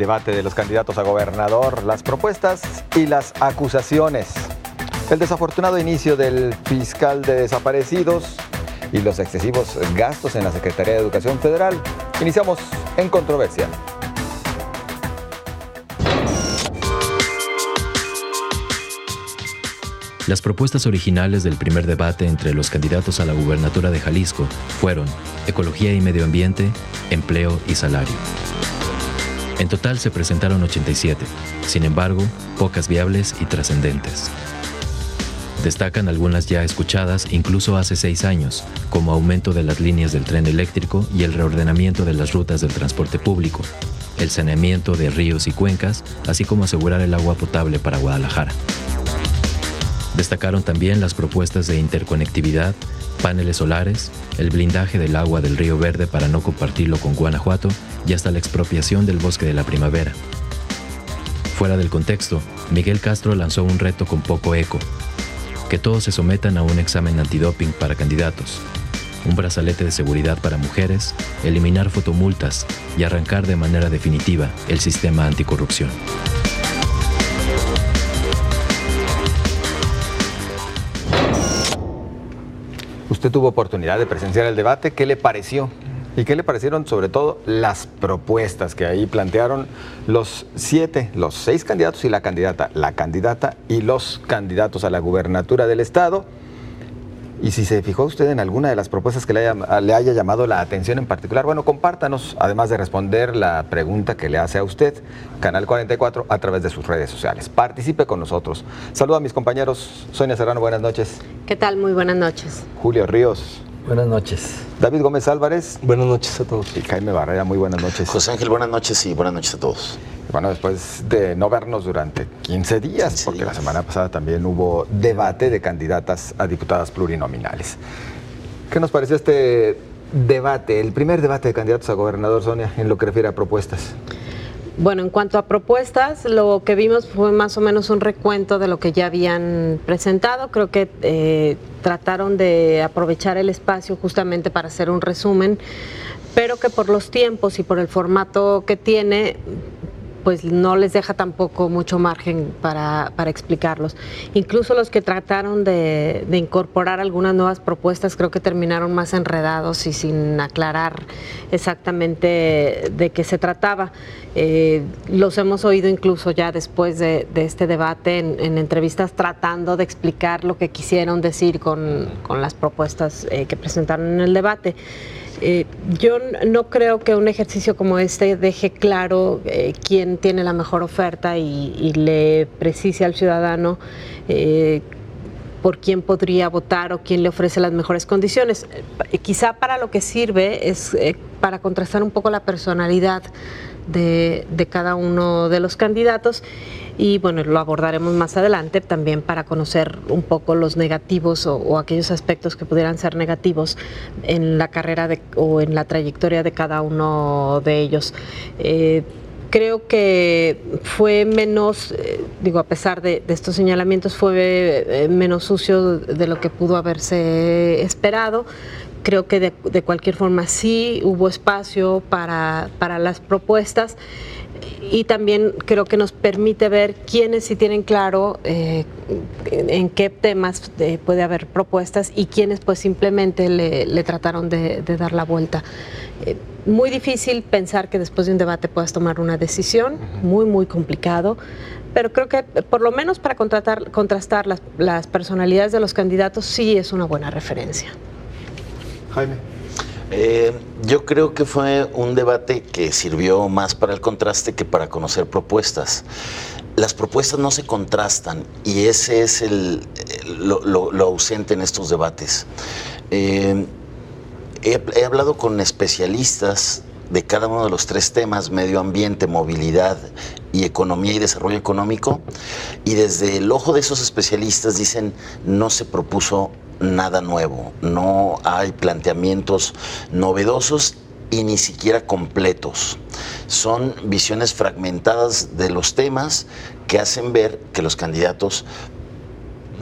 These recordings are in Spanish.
debate de los candidatos a gobernador, las propuestas y las acusaciones. El desafortunado inicio del fiscal de desaparecidos y los excesivos gastos en la Secretaría de Educación Federal. Iniciamos en controversia. Las propuestas originales del primer debate entre los candidatos a la gubernatura de Jalisco fueron ecología y medio ambiente, empleo y salario. En total se presentaron 87, sin embargo, pocas viables y trascendentes. Destacan algunas ya escuchadas incluso hace 6 años, como aumento de las líneas del tren eléctrico y el reordenamiento de las rutas del transporte público, el saneamiento de ríos y cuencas, así como asegurar el agua potable para Guadalajara. Destacaron también las propuestas de interconectividad, paneles solares, el blindaje del agua del Río Verde para no compartirlo con Guanajuato y hasta la expropiación del Bosque de la Primavera. Fuera del contexto, Miguel Castro lanzó un reto con poco eco: que todos se sometan a un examen antidoping para candidatos, un brazalete de seguridad para mujeres, eliminar fotomultas y arrancar de manera definitiva el sistema anticorrupción. Usted tuvo oportunidad de presenciar el debate. ¿Qué le pareció? ¿Y qué le parecieron sobre todo las propuestas que ahí plantearon los 6 candidatos y la candidata y los candidatos a la gubernatura del estado? Y si se fijó usted en alguna de las propuestas que le haya llamado la atención en particular, bueno, compártanos, además de responder la pregunta que le hace a usted, Canal 44, a través de sus redes sociales. Participe con nosotros. Saludo a mis compañeros. Sonia Serrano, buenas noches. ¿Qué tal? Muy buenas noches. Julio Ríos. Buenas noches. David Gómez Álvarez. Buenas noches a todos. Y Jaime Barrera, muy buenas noches. José Ángel, buenas noches y buenas noches a todos. Bueno, después de no vernos durante 15 días, porque la semana pasada también hubo debate de candidatas a diputadas plurinominales. ¿Qué nos pareció este debate, el primer debate de candidatos a gobernador, Sonia, en lo que refiere a propuestas? Bueno, en cuanto a propuestas, lo que vimos fue más o menos un recuento de lo que ya habían presentado. Creo que trataron de aprovechar el espacio justamente para hacer un resumen, pero que por los tiempos y por el formato que tiene, pues no les deja tampoco mucho margen para explicarlos. Incluso los que trataron de incorporar algunas nuevas propuestas, creo que terminaron más enredados y sin aclarar exactamente de qué se trataba. Los hemos oído incluso ya después de este debate en entrevistas tratando de explicar lo que quisieron decir con las propuestas que presentaron en el debate. Yo no creo que un ejercicio como este deje claro quién tiene la mejor oferta y le precise al ciudadano por quién podría votar o quién le ofrece las mejores condiciones. Quizá para lo que sirve es para contrastar un poco la personalidad de cada uno de los candidatos. Y bueno, lo abordaremos más adelante también para conocer un poco los negativos o aquellos aspectos que pudieran ser negativos en la carrera o en la trayectoria de cada uno de ellos. Creo que fue menos, a pesar de estos señalamientos, fue menos sucio de lo que pudo haberse esperado. Creo que de cualquier forma sí hubo espacio para las propuestas. Y también creo que nos permite ver quiénes sí tienen claro en qué temas puede haber propuestas y quiénes pues simplemente le trataron de dar la vuelta. Muy difícil pensar que después de un debate puedas tomar una decisión, muy complicado, pero creo que por lo menos para contrastar las personalidades de los candidatos sí es una buena referencia. Jaime. Yo creo que fue un debate que sirvió más para el contraste que para conocer propuestas. Las propuestas no se contrastan y ese es lo ausente en estos debates. He hablado con especialistas de cada uno de los 3 temas: medio ambiente, movilidad y economía y desarrollo económico, y desde el ojo de esos especialistas dicen no se propuso nada nuevo, no hay planteamientos novedosos y ni siquiera completos. Son visiones fragmentadas de los temas que hacen ver que los candidatos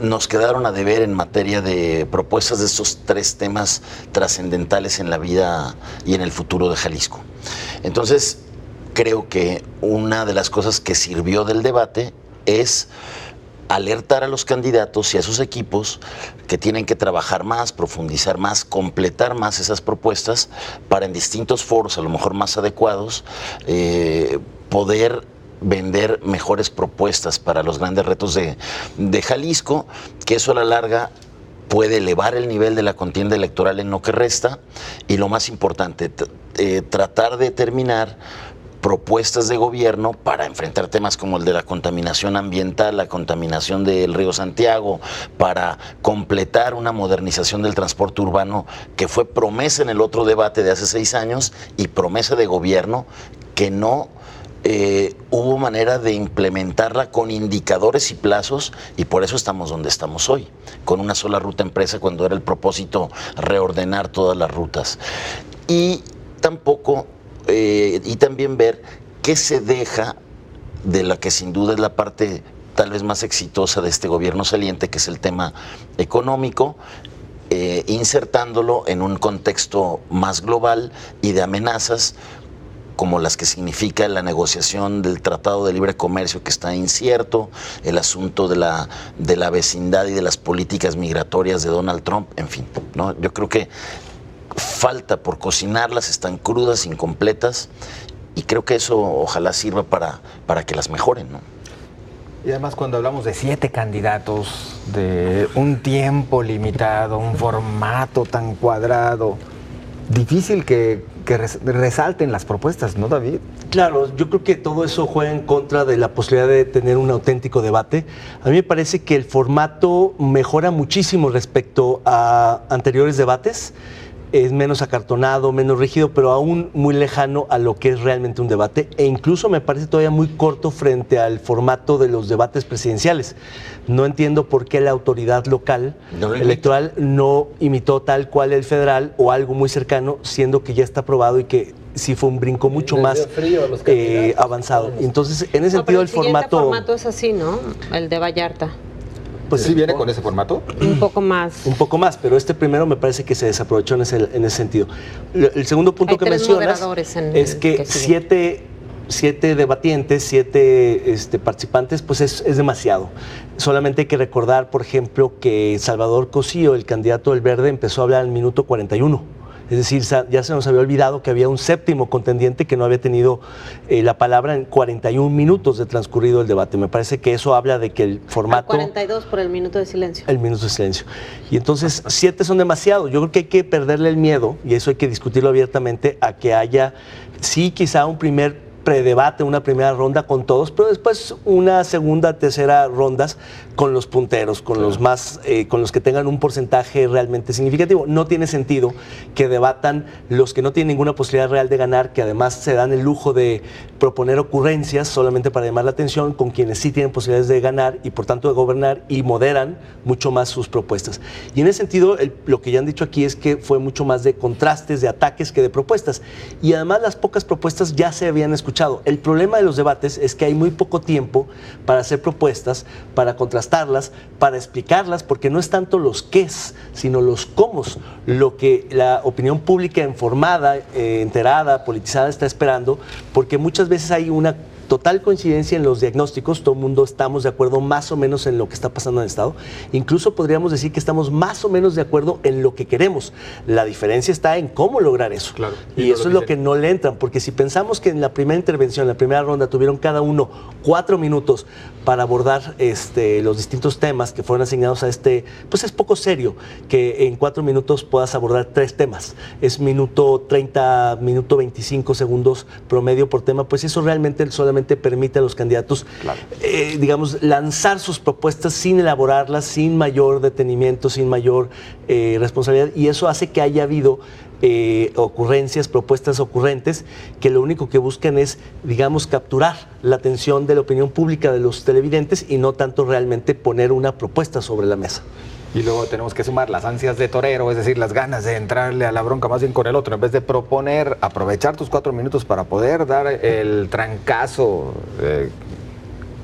nos quedaron a deber en materia de propuestas de estos 3 temas trascendentales en la vida y en el futuro de Jalisco. Entonces, creo que una de las cosas que sirvió del debate es alertar a los candidatos y a sus equipos que tienen que trabajar más, profundizar más, completar más esas propuestas para en distintos foros, a lo mejor más adecuados, poder vender mejores propuestas para los grandes retos de Jalisco, que eso a la larga puede elevar el nivel de la contienda electoral en lo que resta, y lo más importante, tratar de terminar propuestas de gobierno para enfrentar temas como el de la contaminación ambiental, la contaminación del río Santiago, para completar una modernización del transporte urbano que fue promesa en el otro debate de hace 6 años y promesa de gobierno que no hubo manera de implementarla con indicadores y plazos, y por eso estamos donde estamos hoy, con una sola ruta empresa cuando era el propósito reordenar todas las rutas. Y tampoco y también ver qué se deja de la que sin duda es la parte tal vez más exitosa de este gobierno saliente, que es el tema económico, insertándolo en un contexto más global y de amenazas como las que significa la negociación del Tratado de Libre Comercio, que está incierto, el asunto de la vecindad y de las políticas migratorias de Donald Trump, en fin, ¿no? Yo creo que falta por cocinarlas, están crudas, incompletas, y creo que eso ojalá sirva para que las mejoren, ¿no? Y además cuando hablamos de 7 candidatos, de un tiempo limitado, un formato tan cuadrado, difícil que resalten las propuestas, ¿no, David? Claro, yo creo que todo eso juega en contra de la posibilidad de tener un auténtico debate. A mí me parece que el formato mejora muchísimo respecto a anteriores debates. Es menos acartonado, menos rígido, pero aún muy lejano a lo que es realmente un debate, e incluso me parece todavía muy corto frente al formato de los debates presidenciales. No entiendo por qué la autoridad local electoral no imitó tal cual el federal o algo muy cercano, siendo que ya está aprobado y que sí fue un brinco mucho más avanzado. Entonces, en ese sentido, el formato es así, ¿no? El de Vallarta. Pues sí viene con ese formato. Un poco más. Un poco más, pero este primero me parece que se desaprovechó en ese sentido. El segundo punto que mencionas es que 7 debatientes, 7 participantes, pues es demasiado. Solamente hay que recordar, por ejemplo, que Salvador Cosío, el candidato del Verde, empezó a hablar al minuto 41. Es decir, ya se nos había olvidado que había un 7º contendiente que no había tenido la palabra en 41 minutos de transcurrido el debate. Me parece que eso habla de que el formato... 42 por el minuto de silencio. El minuto de silencio. Y entonces 7 son demasiado. Yo creo que hay que perderle el miedo, y eso hay que discutirlo abiertamente, a que haya, sí, quizá un primer predebate, una primera ronda con todos, pero después una segunda, tercera rondas con los punteros, con los más, con los que tengan un porcentaje realmente significativo. No tiene sentido que debatan los que no tienen ninguna posibilidad real de ganar, que además se dan el lujo de proponer ocurrencias solamente para llamar la atención, con quienes sí tienen posibilidades de ganar y por tanto de gobernar, y moderan mucho más sus propuestas. Y en ese sentido, lo que ya han dicho aquí es que fue mucho más de contrastes, de ataques que de propuestas. Y además las pocas propuestas ya se habían escuchado. El problema de los debates es que hay muy poco tiempo para hacer propuestas, para contrastarlas, para explicarlas, porque no es tanto los qués, sino los cómos, lo que la opinión pública informada, enterada, politizada está esperando, porque muchas veces hay una total coincidencia en los diagnósticos, todo el mundo estamos de acuerdo más o menos en lo que está pasando en el Estado, incluso podríamos decir que estamos más o menos de acuerdo en lo que queremos. La diferencia está en cómo lograr eso. Claro. Y eso es lo que no le entran, porque si pensamos que en la primera intervención, en la primera ronda, tuvieron cada uno 4 minutos para abordar los distintos temas que fueron asignados a pues es poco serio que en 4 minutos puedas abordar 3 temas. Es minuto 30, minuto 25 segundos promedio por tema, pues eso realmente solamente permite a los candidatos, claro, digamos, lanzar sus propuestas sin elaborarlas, sin mayor detenimiento, sin mayor responsabilidad, y eso hace que haya habido ocurrencias, propuestas ocurrentes, que lo único que buscan es, digamos, capturar la atención de la opinión pública, de los televidentes, y no tanto realmente poner una propuesta sobre la mesa. Y luego tenemos que sumar las ansias de torero, es decir, las ganas de entrarle a la bronca más bien con el otro, en vez de proponer, aprovechar tus 4 minutos para poder dar el trancazo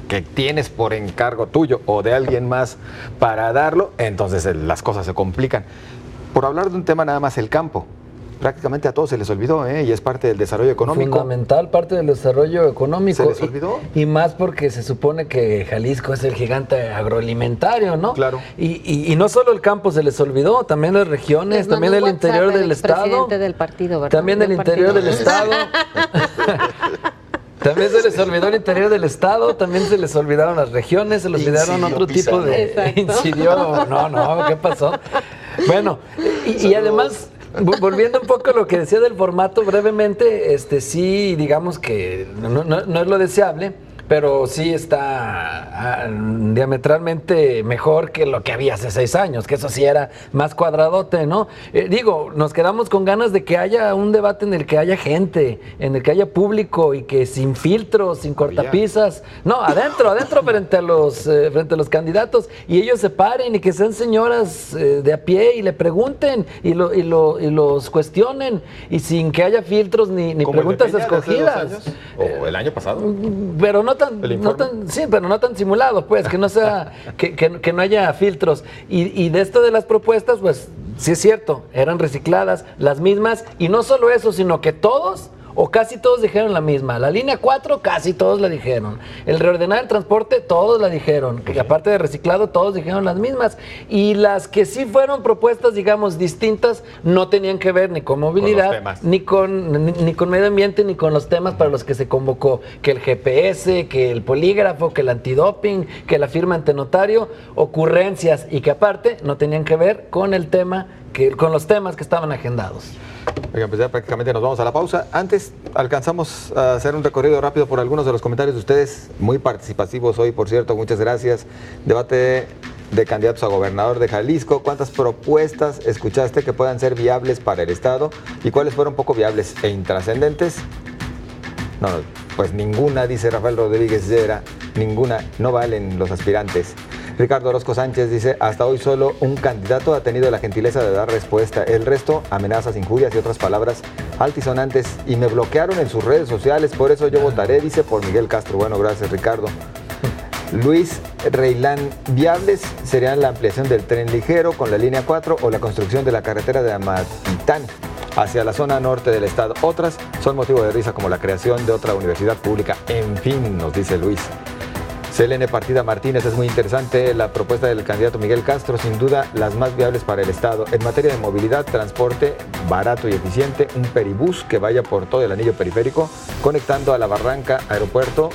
que tienes por encargo tuyo o de alguien más para darlo, entonces las cosas se complican. Por hablar de un tema nada más, el campo. prácticamente a todos se les olvidó, y es parte del desarrollo económico. Fundamental parte del desarrollo económico. ¿Se les olvidó? Y más porque se supone que Jalisco es el gigante agroalimentario, ¿no? Claro. Y no solo el campo se les olvidó, también las regiones, también el interior del estado. Presidente del partido, ¿verdad? También el interior del estado. También se les olvidó el interior del estado, también se les olvidaron las regiones, se les olvidaron otro tipo de... Exacto. Incidió, no, ¿qué pasó? Bueno, y además... Volviendo un poco a lo que decía del formato brevemente, sí, digamos que no es lo deseable, pero sí está diametralmente mejor que lo que había hace 6 años, que eso sí era más cuadradote, ¿no? Nos quedamos con ganas de que haya un debate en el que haya gente, en el que haya público y que sin filtros, sin cortapisas, no, adentro frente a los candidatos, y ellos se paren y que sean señoras de a pie y le pregunten y los cuestionen, y sin que haya filtros ni preguntas escogidas. ¿O el año pasado? Pero no tan simulado, pues, que no sea, que no haya filtros. Y de esto de las propuestas, pues, sí es cierto, eran recicladas, las mismas, y no solo eso, sino que todos o casi todos dijeron la misma. La línea 4 casi todos la dijeron. El reordenar el transporte todos la dijeron. Que aparte de reciclado todos dijeron las mismas. Y las que sí fueron propuestas, digamos, distintas, no tenían que ver ni con movilidad, ni con medio ambiente, ni con los temas para los que se convocó. Que el GPS, que el polígrafo, que el antidoping, que la firma ante notario, ocurrencias, y que aparte no tenían que ver con el tema, con los temas que estaban agendados. Oigan, pues ya prácticamente nos vamos a la pausa. Antes alcanzamos a hacer un recorrido rápido por algunos de los comentarios de ustedes, muy participativos hoy, por cierto, muchas gracias. Debate de candidatos a gobernador de Jalisco. ¿Cuántas propuestas escuchaste que puedan ser viables para el Estado y cuáles fueron poco viables e intrascendentes? No, pues ninguna, dice Rafael Rodríguez Llera, ninguna, no valen los aspirantes. Ricardo Orozco Sánchez dice, hasta hoy solo un candidato ha tenido la gentileza de dar respuesta. El resto, amenazas, injurias y otras palabras altisonantes. Y me bloquearon en sus redes sociales, por eso yo votaré, dice, por Miguel Castro. Bueno, gracias, Ricardo. Luis Reilán, viables serían la ampliación del tren ligero con la línea 4 o la construcción de la carretera de Amatitán hacia la zona norte del estado. Otras son motivo de risa, como la creación de otra universidad pública. En fin, nos dice Luis. Selene Partida Martínez, es muy interesante la propuesta del candidato Miguel Castro, sin duda las más viables para el Estado. En materia de movilidad, transporte barato y eficiente, un peribús que vaya por todo el anillo periférico, conectando a La Barranca, aeropuerto,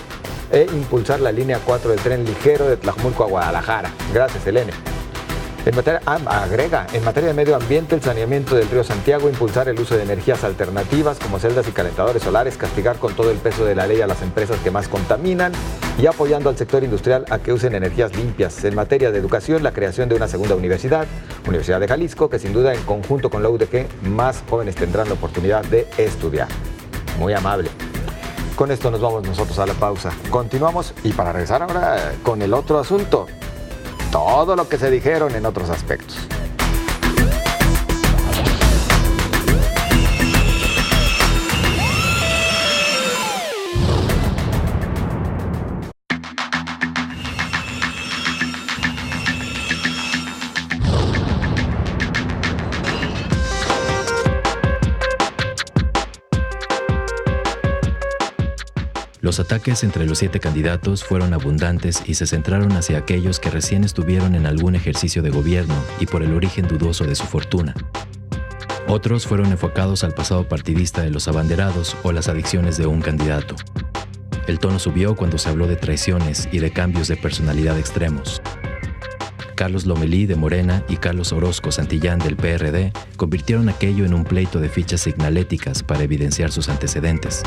e impulsar la línea 4 del tren ligero de Tlajumulco a Guadalajara. Gracias, Selene. En materia de medio ambiente, el saneamiento del río Santiago, impulsar el uso de energías alternativas como celdas y calentadores solares, castigar con todo el peso de la ley a las empresas que más contaminan y apoyando al sector industrial a que usen energías limpias. En materia de educación, la creación de una segunda universidad, Universidad de Jalisco, que sin duda en conjunto con la UDG, más jóvenes tendrán la oportunidad de estudiar. Muy amable. Con esto nos vamos nosotros a la pausa. Continuamos y para regresar ahora con el otro asunto. Todo lo que se dijeron en otros aspectos. Los ataques entre los 7 candidatos fueron abundantes y se centraron hacia aquellos que recién estuvieron en algún ejercicio de gobierno y por el origen dudoso de su fortuna. Otros fueron enfocados al pasado partidista de los abanderados o las adicciones de un candidato. El tono subió cuando se habló de traiciones y de cambios de personalidad extremos. Carlos Lomelí de Morena y Carlos Orozco Santillán del PRD convirtieron aquello en un pleito de fichas signaléticas para evidenciar sus antecedentes.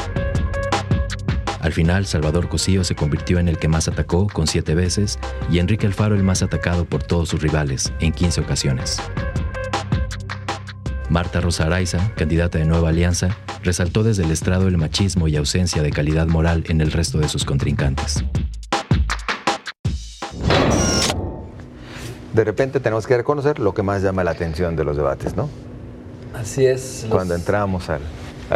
Al final, Salvador Cosío se convirtió en el que más atacó, con 7 veces, y Enrique Alfaro el más atacado por todos sus rivales, en 15 ocasiones. Marta Rosa Araiza, candidata de Nueva Alianza, resaltó desde el estrado el machismo y ausencia de calidad moral en el resto de sus contrincantes. De repente tenemos que reconocer lo que más llama la atención de los debates, ¿no? Así es. Cuando entramos a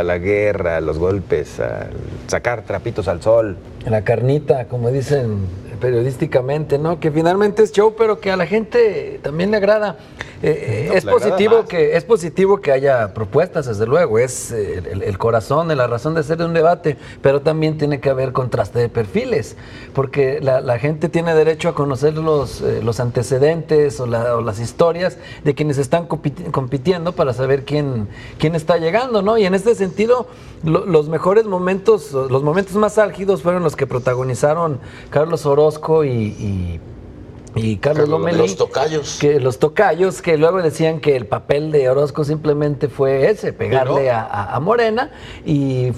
la guerra, a los golpes, a sacar trapitos al sol. La carnita, como dicen periodísticamente, ¿no? Que finalmente es show, pero que a la gente también le agrada. Es positivo que haya propuestas, desde luego, es el corazón, la razón de ser de un debate, pero también tiene que haber contraste de perfiles, porque la gente tiene derecho a conocer los antecedentes o las historias de quienes están compitiendo para saber quién está llegando, ¿no? Y en este sentido, los mejores momentos, los momentos más álgidos fueron los que protagonizaron Carlos Orozco y Carlos Lomelí. Los tocayos, que luego decían que el papel de Orozco simplemente fue ese, pegarle a Morena, y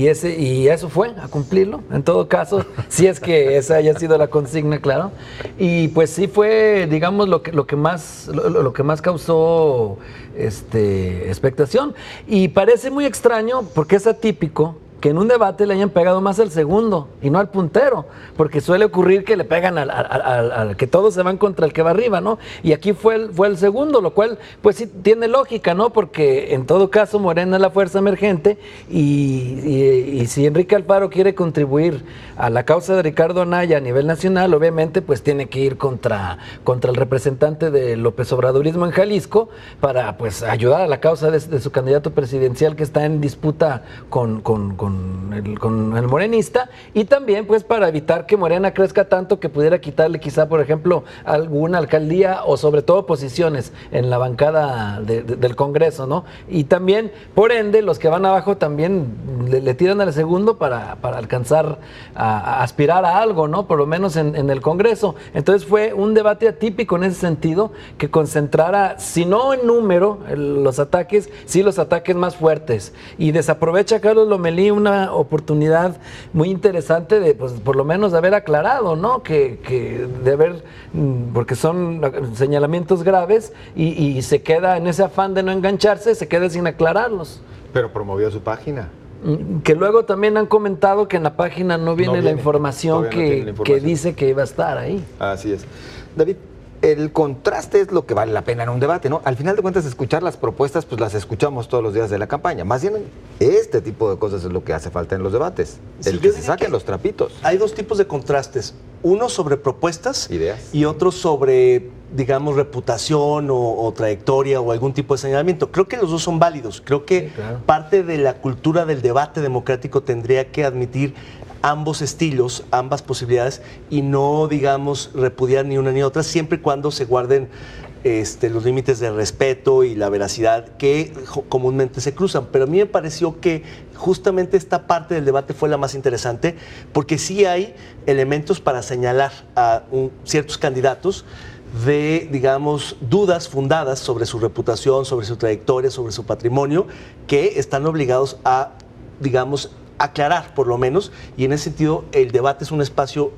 eso fue, a cumplirlo. En todo caso, si es que esa haya sido la consigna, claro. Y pues sí fue, digamos, lo que más causó expectación. Y parece muy extraño, porque es atípico, que en un debate le hayan pegado más al segundo y no al puntero, porque suele ocurrir que le pegan al que todos se van contra el que va arriba, ¿no? Y aquí fue el segundo, lo cual pues sí tiene lógica, ¿no? Porque en todo caso Morena es la fuerza emergente y si Enrique Alfaro quiere contribuir a la causa de Ricardo Anaya a nivel nacional, obviamente pues tiene que ir contra el representante del López Obradorismo en Jalisco para pues ayudar a la causa de su candidato presidencial que está en disputa con el morenista, y también pues para evitar que Morena crezca tanto que pudiera quitarle quizá, por ejemplo, alguna alcaldía o sobre todo posiciones en la bancada del Congreso, ¿no? Y también, por ende, los que van abajo también le tiran al segundo para alcanzar a aspirar a algo, ¿no? Por lo menos en el Congreso. Entonces fue un debate atípico en ese sentido, que concentrara, si no en número, los ataques, sí los ataques más fuertes, y desaprovecha Carlos Lomelí una oportunidad muy interesante de, pues, por lo menos de haber aclarado, ¿no? Porque son señalamientos graves y se queda en ese afán de no engancharse, se queda sin aclararlos. Pero promovió su página. Que luego también han comentado que en la página no viene la información que dice que iba a estar ahí. Así es. David, el contraste es lo que vale la pena en un debate, ¿no? Al final de cuentas, escuchar las propuestas, pues las escuchamos todos los días de la campaña. Más bien, este tipo de cosas es lo que hace falta en los debates. El que se saquen los trapitos. Hay dos tipos de contrastes. Uno sobre propuestas, ideas, y otro sobre, digamos, reputación o trayectoria o algún tipo de señalamiento. Creo que los dos son válidos. Creo que parte de la cultura del debate democrático tendría que admitir ambos estilos, ambas posibilidades, y no, digamos, repudiar ni una ni otra, siempre y cuando se guarden los límites de respeto y la veracidad que comúnmente se cruzan. Pero a mí me pareció que justamente esta parte del debate fue la más interesante, porque sí hay elementos para señalar a ciertos candidatos de, digamos, dudas fundadas sobre su reputación, sobre su trayectoria, sobre su patrimonio, que están obligados a, digamos, aclarar por lo menos, y en ese sentido el debate es un espacio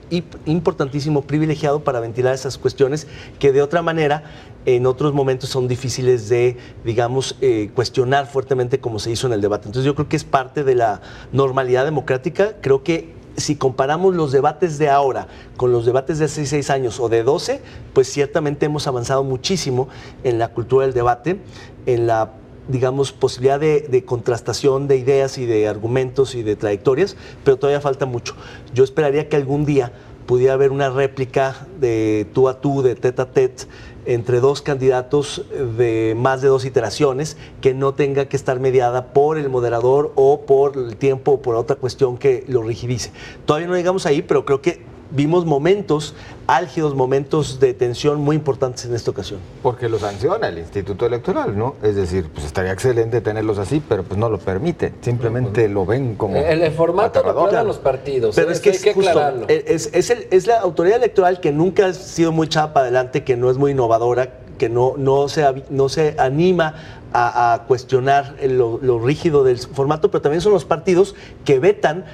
importantísimo, privilegiado para ventilar esas cuestiones que de otra manera en otros momentos son difíciles de, digamos, cuestionar fuertemente como se hizo en el debate. Entonces yo creo que es parte de la normalidad democrática. Creo que si comparamos los debates de ahora con los debates de hace 6 años o de 12, pues ciertamente hemos avanzado muchísimo en la cultura del debate, en la, digamos, posibilidad de contrastación de ideas y de argumentos y de trayectorias, pero todavía falta mucho. Yo esperaría que algún día pudiera haber una réplica de tú a tú, de tete a tete, entre dos candidatos de más de 2 iteraciones, que no tenga que estar mediada por el moderador o por el tiempo o por otra cuestión que lo rigidice. Todavía no llegamos ahí, pero creo que vimos momentos álgidos, momentos de tensión muy importantes en esta ocasión. Porque lo sanciona el Instituto Electoral, ¿no? Es decir, pues estaría excelente tenerlos así, pero pues no lo permite. Simplemente lo ven como el formato lo aprueban los partidos. Pero es que hay que aclararlo. Es la autoridad electoral que nunca ha sido muy echada para adelante, que no es muy innovadora, que no se anima a cuestionar lo rígido del formato, pero también son los partidos que vetan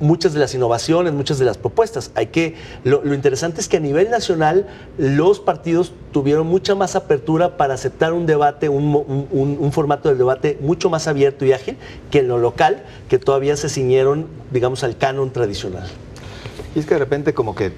muchas de las innovaciones, muchas de las propuestas. Lo interesante es que a nivel nacional los partidos tuvieron mucha más apertura para aceptar un debate, un formato del debate mucho más abierto y ágil que en lo local, que todavía se ciñeron, digamos, al canon tradicional. Y es que de repente como que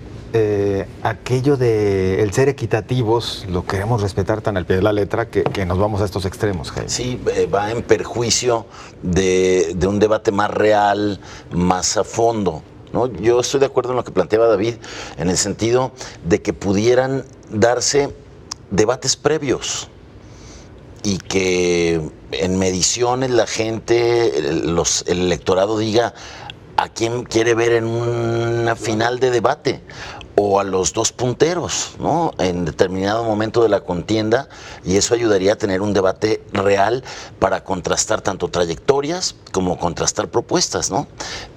aquello de el ser equitativos lo queremos respetar tan al pie de la letra que nos vamos a estos extremos, Jaime. Sí, va en perjuicio de un debate más real, más a fondo. ¿no? Yo estoy de acuerdo en lo que planteaba David, en el sentido de que pudieran darse debates previos y que en mediciones la gente, el electorado diga a quién quiere ver en una final de debate, o a los dos punteros, ¿no? En determinado momento de la contienda, y eso ayudaría a tener un debate real para contrastar tanto trayectorias como contrastar propuestas, ¿no?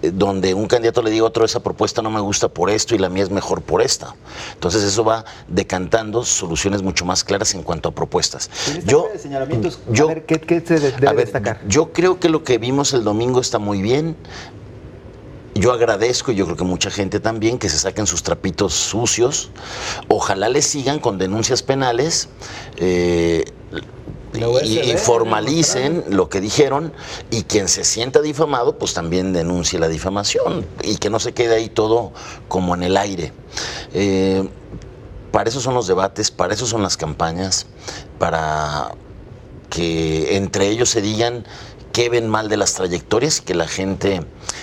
Donde un candidato le diga a otro, esa propuesta no me gusta por esto y la mía es mejor por esta. Entonces eso va decantando soluciones mucho más claras en cuanto a propuestas. ¿Qué se debe destacar? Yo creo que lo que vimos el domingo está muy bien. Yo agradezco, y yo creo que mucha gente también, que se saquen sus trapitos sucios. Ojalá les sigan con denuncias penales y formalicen lo que dijeron, y quien se sienta difamado, pues también denuncie la difamación y que no se quede ahí todo como en el aire. Para eso son los debates, para eso son las campañas, para que entre ellos se digan qué ven mal de las trayectorias y que la gente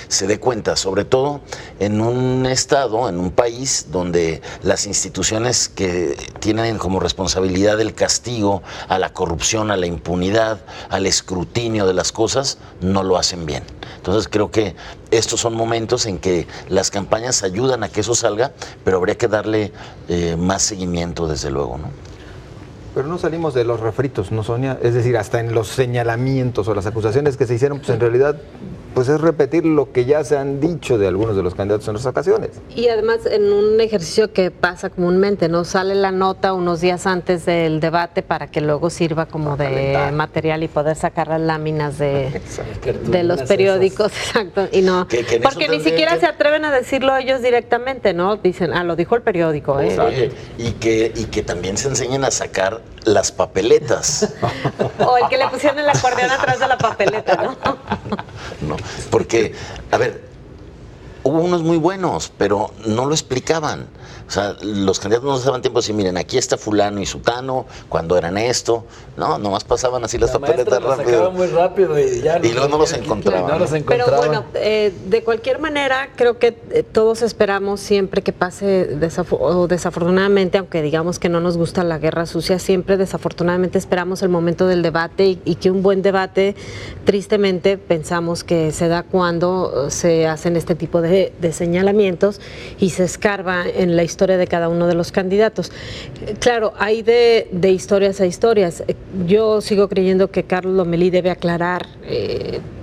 se dé cuenta, sobre todo en un estado, en un país donde las instituciones que tienen como responsabilidad el castigo a la corrupción, a la impunidad, al escrutinio de las cosas, no lo hacen bien. Entonces creo que estos son momentos en que las campañas ayudan a que eso salga, pero habría que darle más seguimiento, desde luego, ¿no? Pero no salimos de los refritos, ¿no, Sonia? Es decir, hasta en los señalamientos o las acusaciones que se hicieron, pues en realidad pues es repetir lo que ya se han dicho de algunos de los candidatos en las ocasiones. Y además en un ejercicio que pasa comúnmente, ¿no? Sale la nota unos días antes del debate para que luego sirva como de material y poder sacar las láminas de los periódicos, exacto. Y no, porque ni siquiera se atreven a decirlo ellos directamente, ¿no? Dicen, lo dijo el periódico, ¿eh? Oye, y que también se enseñen a sacar las papeletas. O el que le pusieron el acordeón atrás de la papeleta, ¿no? No, porque, a ver, hubo unos muy buenos, pero no lo explicaban. O sea, los candidatos no se daban tiempo de decir, miren, aquí está fulano y sutano, cuando eran esto. No, nomás pasaban así las papeletas rápido. Muy rápido y ya. Y luego no los encontraban. Pero bueno, de cualquier manera, creo que todos esperamos siempre que pase, desafortunadamente, aunque digamos que no nos gusta la guerra sucia, siempre desafortunadamente esperamos el momento del debate y que un buen debate, tristemente, pensamos que se da cuando se hacen este tipo de señalamientos y se escarba en la historia de cada uno de los candidatos. Claro, hay de historias a historias. Yo sigo creyendo que Carlos Lomelí debe aclarar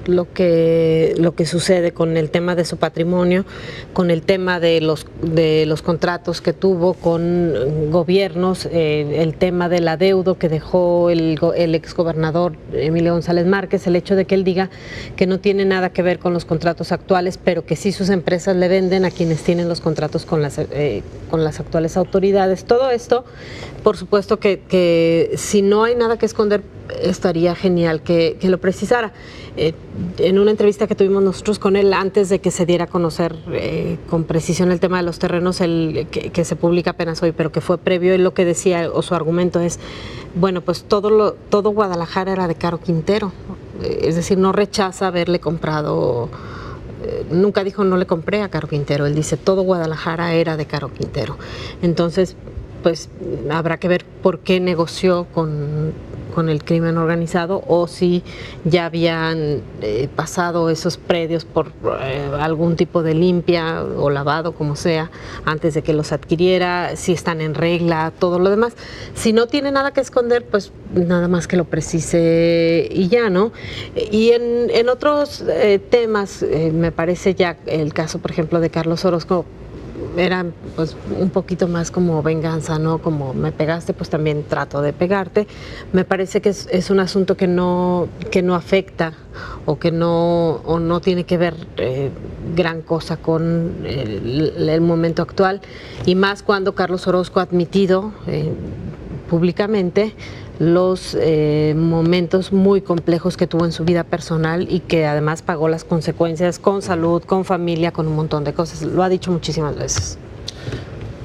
lo que sucede con el tema de su patrimonio, con el tema de los contratos que tuvo con gobiernos, el tema del adeudo que dejó el exgobernador Emilio González Márquez, el hecho de que él diga que no tiene nada que ver con los contratos actuales, pero que sí sus empresas le venden a quienes tienen los contratos con las actuales autoridades. Todo esto, por supuesto que si no hay nada que esconder, estaría genial que lo precisara. En una entrevista que tuvimos nosotros con él antes de que se diera a conocer con precisión el tema de los terrenos, que se publica apenas hoy, pero que fue previo, él lo que decía, o su argumento es, bueno, pues todo Guadalajara era de Caro Quintero, es decir, no rechaza haberle comprado, nunca dijo no le compré a Caro Quintero, él dice todo Guadalajara era de Caro Quintero. Entonces, pues habrá que ver por qué negoció con el crimen organizado, o si ya habían pasado esos predios por algún tipo de limpia o lavado, como sea, antes de que los adquiriera, si están en regla, todo lo demás. Si no tiene nada que esconder, pues nada más que lo precise y ya, ¿no? Y en otros temas, me parece ya el caso, por ejemplo, de Carlos Orozco, era pues un poquito más como venganza, ¿no? Como me pegaste, pues también trato de pegarte. Me parece que es un asunto que no afecta o que no tiene que ver gran cosa con el momento actual, y más cuando Carlos Orozco ha admitido públicamente los momentos muy complejos que tuvo en su vida personal y que además pagó las consecuencias con salud, con familia, con un montón de cosas. Lo ha dicho muchísimas veces.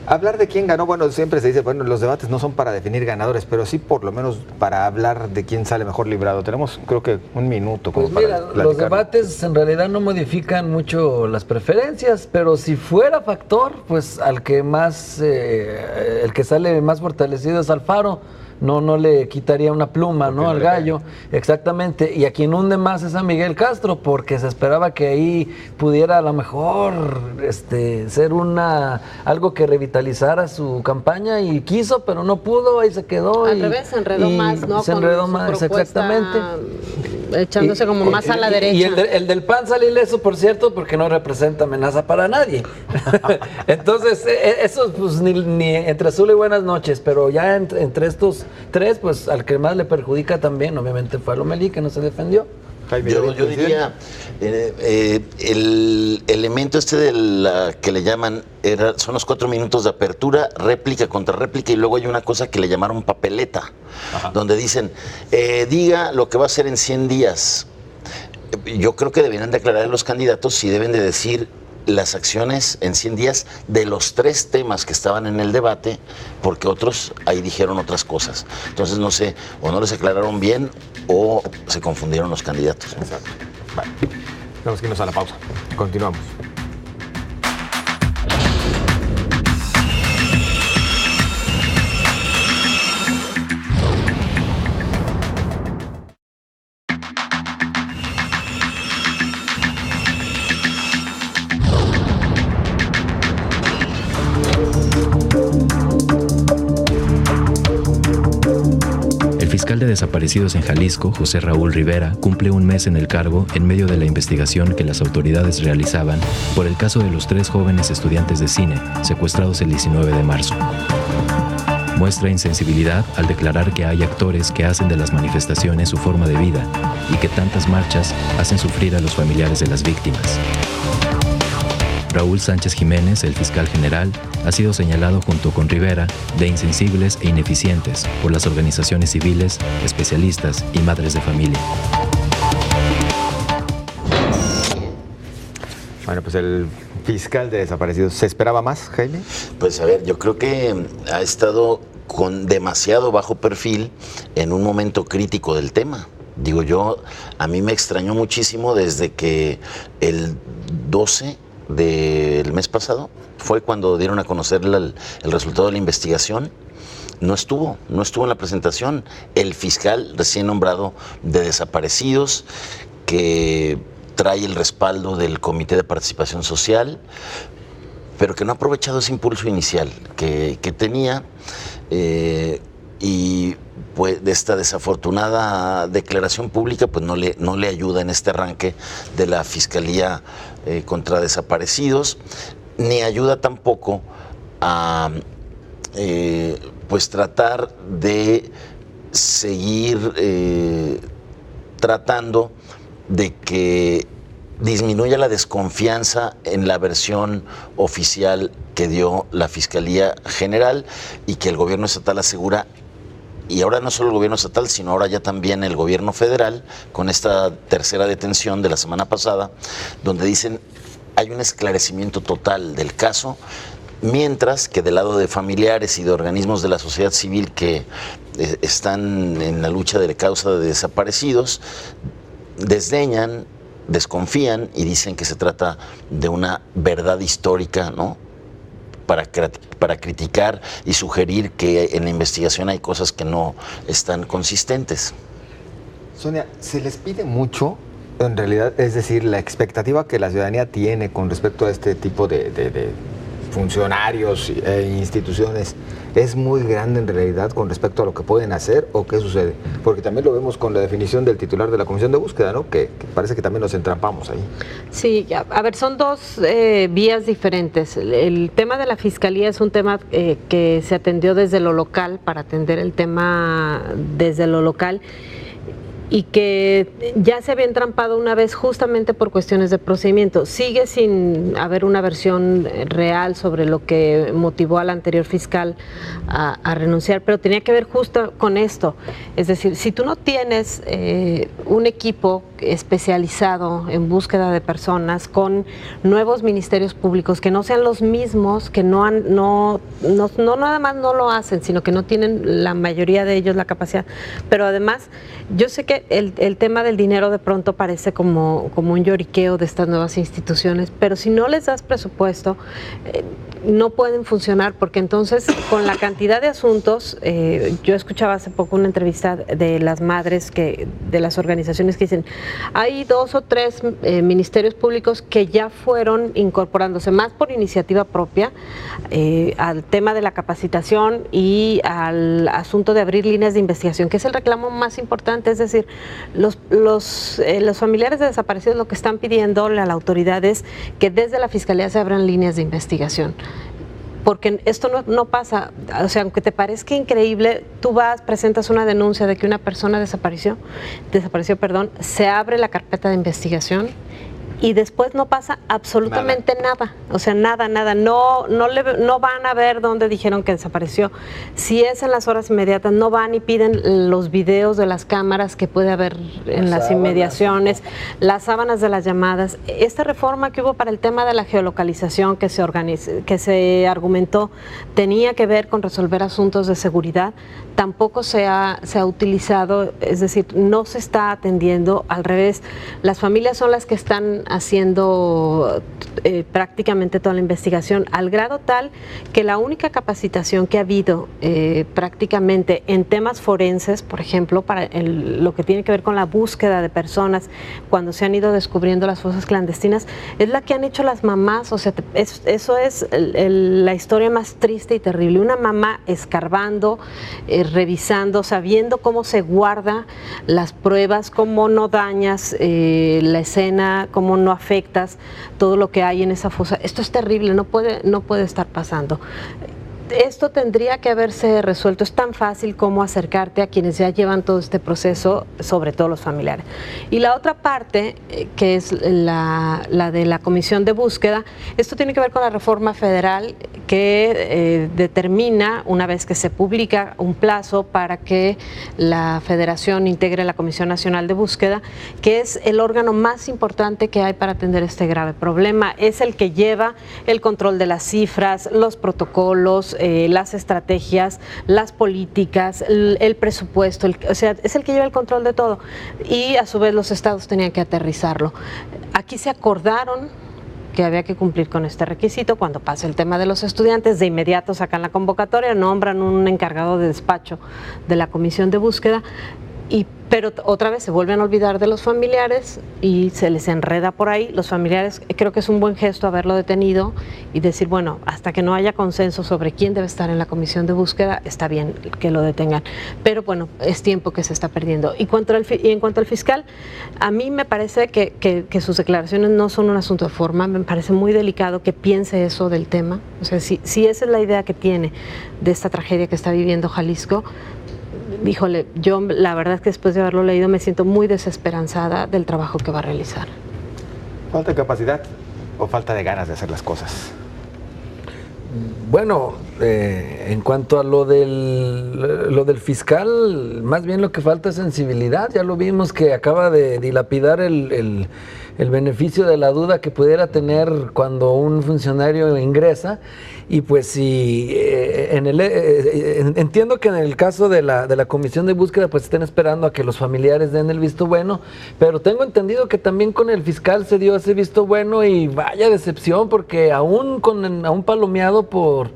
Hablar de quién ganó, bueno, siempre se dice, bueno, los debates no son para definir ganadores, pero sí por lo menos para hablar de quién sale mejor librado. Tenemos, creo que, un minuto como pues mira, para platicar. Los debates en realidad no modifican mucho las preferencias, pero si fuera factor, pues al que más, el que sale más fortalecido es Alfaro. No le quitaría una pluma, ¿no? Al gallo, exactamente. Y a quien hunde más es a Miguel Castro, porque se esperaba que ahí pudiera a lo mejor ser algo que revitalizara su campaña, y quiso, pero no pudo, ahí se quedó. Al revés, se enredó más, ¿no? Se enredó más, exactamente. Echándose como más a la derecha. Y el del PAN sale ileso, por cierto, porque no representa amenaza para nadie. Entonces, eso pues ni entre azul y buenas noches, pero ya entre estos tres, pues al que más le perjudica también, obviamente, fue a Lomelí, que no se defendió. Yo diría, el elemento de la que le llaman, son los 4 minutos de apertura, réplica contra réplica, y luego hay una cosa que le llamaron papeleta, donde dicen, diga lo que va a hacer en 100 días. Yo creo que deberían de aclarar los candidatos si deben de decir las acciones en 100 días de los 3 temas que estaban en el debate, porque otros ahí dijeron otras cosas. Entonces no sé, o no les aclararon bien o se confundieron los candidatos. Exacto. Vale. Tenemos que irnos a la pausa. Continuamos. El fiscal de desaparecidos en Jalisco, José Raúl Rivera, cumple un mes en el cargo en medio de la investigación que las autoridades realizaban por el caso de los 3 jóvenes estudiantes de cine secuestrados el 19 de marzo. Muestra insensibilidad al declarar que hay actores que hacen de las manifestaciones su forma de vida y que tantas marchas hacen sufrir a los familiares de las víctimas. Raúl Sánchez Jiménez, el fiscal general, ha sido señalado junto con Rivera de insensibles e ineficientes por las organizaciones civiles, especialistas y madres de familia. Bueno, pues el fiscal de desaparecidos, ¿se esperaba más, Jaime? Pues a ver, yo creo que ha estado con demasiado bajo perfil en un momento crítico del tema. Digo yo, a mí me extrañó muchísimo desde que el 12 del mes pasado fue cuando dieron a conocer el resultado de la investigación. No estuvo en la presentación el fiscal recién nombrado de desaparecidos, que trae el respaldo del Comité de Participación Social, pero que no ha aprovechado ese impulso inicial que tenía, y pues de esta desafortunada declaración pública pues no le ayuda en este arranque de la Fiscalía contra Desaparecidos, ni ayuda tampoco a pues tratar de seguir tratando de que disminuya la desconfianza en la versión oficial que dio la Fiscalía General y que el gobierno estatal asegura. Y ahora no solo el gobierno estatal, sino ahora ya también el gobierno federal, con esta tercera detención de la semana pasada, donde dicen hay un esclarecimiento total del caso, mientras que del lado de familiares y de organismos de la sociedad civil que están en la lucha de la causa de desaparecidos, desdeñan, desconfían y dicen que se trata de una verdad histórica, ¿no? Para criticar y sugerir que en la investigación hay cosas que no están consistentes. Sonia, ¿se les pide mucho, en realidad? Es decir, la expectativa que la ciudadanía tiene con respecto a este tipo de funcionarios e instituciones es muy grande en realidad con respecto a lo que pueden hacer, ¿o qué sucede? Porque también lo vemos con la definición del titular de la Comisión de Búsqueda, ¿no? Que parece que también nos entrampamos ahí. Sí, a ver, son dos vías diferentes. El tema de la Fiscalía es un tema que se atendió desde lo local, para atender el tema desde lo local. y que ya se había entrampado una vez justamente por cuestiones de procedimiento. Sigue sin haber una versión real sobre lo que motivó al anterior fiscal a renunciar, pero tenía que ver justo con esto. Es decir, si tú no tienes un equipo especializado en búsqueda de personas con nuevos ministerios públicos que no sean los mismos, que no nada más no lo hacen, sino que no tienen la mayoría de ellos la capacidad, pero además yo sé que el tema del dinero de pronto parece como un lloriqueo de estas nuevas instituciones, pero si no les das presupuesto, no pueden funcionar, porque entonces con la cantidad de asuntos, yo escuchaba hace poco una entrevista de las madres de las organizaciones que dicen, hay 2 o 3 ministerios públicos que ya fueron incorporándose más por iniciativa propia al tema de la capacitación y al asunto de abrir líneas de investigación, que es el reclamo más importante. Es decir, los familiares de desaparecidos lo que están pidiéndole a la autoridad es que desde la Fiscalía se abran líneas de investigación. Porque esto no pasa, o sea, aunque te parezca increíble, tú vas, presentas una denuncia de que una persona desapareció, se abre la carpeta de investigación y después no pasa absolutamente nada. O sea, nada, no van a ver dónde dijeron que desapareció. Si es en las horas inmediatas, no van y piden los videos de las cámaras que puede haber en las inmediaciones, las sábanas de las llamadas. Esta reforma que hubo para el tema de la geolocalización que se argumentó tenía que ver con resolver asuntos de seguridad, tampoco se ha utilizado, es decir, no se está atendiendo, al revés, las familias son las que están haciendo prácticamente toda la investigación, al grado tal que la única capacitación que ha habido prácticamente en temas forenses, por ejemplo, para lo que tiene que ver con la búsqueda de personas cuando se han ido descubriendo las fosas clandestinas, es la que han hecho las mamás. O sea, eso es la historia más triste y terrible, una mamá escarbando, revisando, sabiendo cómo se guarda las pruebas, cómo no dañas la escena, cómo no afectas todo lo que hay en esa fosa. Esto es terrible, no puede estar pasando. Esto tendría que haberse resuelto. Es tan fácil como acercarte a quienes ya llevan todo este proceso, sobre todo los familiares. Y la otra parte, que es la de la comisión de búsqueda, esto tiene que ver con la reforma federal que determina, una vez que se publica, un plazo para que la federación integre la Comisión Nacional de Búsqueda, que es el órgano más importante que hay para atender este grave problema. Es el que lleva el control de las cifras, los protocolos, las estrategias, las políticas, el presupuesto, o sea, es el que lleva el control de todo, y a su vez los estados tenían que aterrizarlo. Aquí se acordaron que había que cumplir con este requisito. Cuando pasa el tema de los estudiantes, de inmediato sacan la convocatoria, nombran un encargado de despacho de la comisión de búsqueda, pero otra vez se vuelven a olvidar de los familiares y se les enreda por ahí. Los familiares, creo que es un buen gesto haberlo detenido y decir, bueno, hasta que no haya consenso sobre quién debe estar en la comisión de búsqueda, está bien que lo detengan. Pero bueno, es tiempo que se está perdiendo. Y en cuanto al fiscal, a mí me parece que sus declaraciones no son un asunto de forma. Me parece muy delicado que piense eso del tema. O sea, si esa es la idea que tiene de esta tragedia que está viviendo Jalisco, híjole, yo la verdad es que después de haberlo leído me siento muy desesperanzada del trabajo que va a realizar. ¿Falta de capacidad o falta de ganas de hacer las cosas? Bueno, en cuanto a lo del fiscal, más bien lo que falta es sensibilidad. Ya lo vimos que acaba de dilapidar el beneficio de la duda que pudiera tener cuando un funcionario ingresa. Y pues si entiendo que en el caso de la comisión de búsqueda pues estén esperando a que los familiares den el visto bueno, pero tengo entendido que también con el fiscal se dio ese visto bueno y vaya decepción, porque aún palomeado por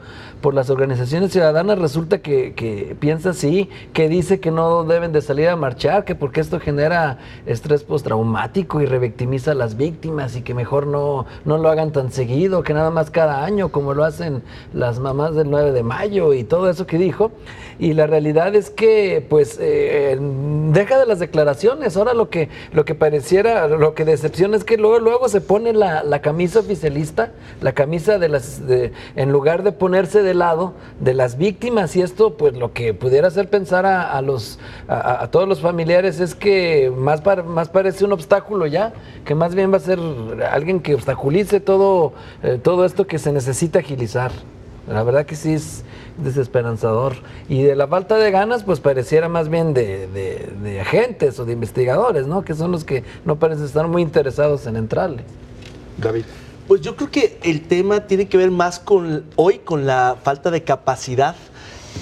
las organizaciones ciudadanas, resulta que piensa así, que dice que no deben de salir a marchar, que porque esto genera estrés postraumático y revictimiza a las víctimas y que mejor no lo hagan tan seguido, que nada más cada año, como lo hacen las mamás del 9 de mayo y todo eso que dijo. Y la realidad es que pues deja de las declaraciones. Ahora lo que pareciera, lo que decepciona es que luego se pone la camisa oficialista, la camisa en lugar de ponerse del lado de las víctimas, y esto pues lo que pudiera hacer pensar a todos los familiares es que más parece un obstáculo ya, que más bien va a ser alguien que obstaculice todo esto que se necesita agilizar. La verdad que sí es desesperanzador. Y de la falta de ganas, pues pareciera más bien de agentes o de investigadores, ¿no? Que son los que no parecen estar muy interesados en entrarle. David. Pues yo creo que el tema tiene que ver más con la falta de capacidad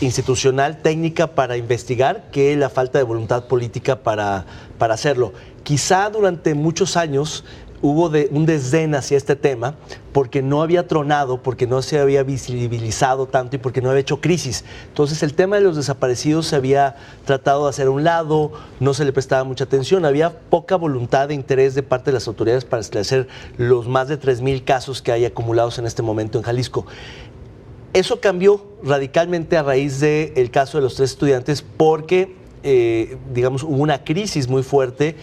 institucional, técnica para investigar, que la falta de voluntad política para hacerlo. Quizá durante muchos años hubo un desdén hacia este tema porque no había tronado, porque no se había visibilizado tanto y porque no había hecho crisis. Entonces el tema de los desaparecidos se había tratado de hacer a un lado, no se le prestaba mucha atención, había poca voluntad de interés de parte de las autoridades para esclarecer los más de 3,000 casos que hay acumulados en este momento en Jalisco. Eso cambió radicalmente a raíz del caso de los 3 estudiantes porque, digamos, hubo una crisis muy fuerte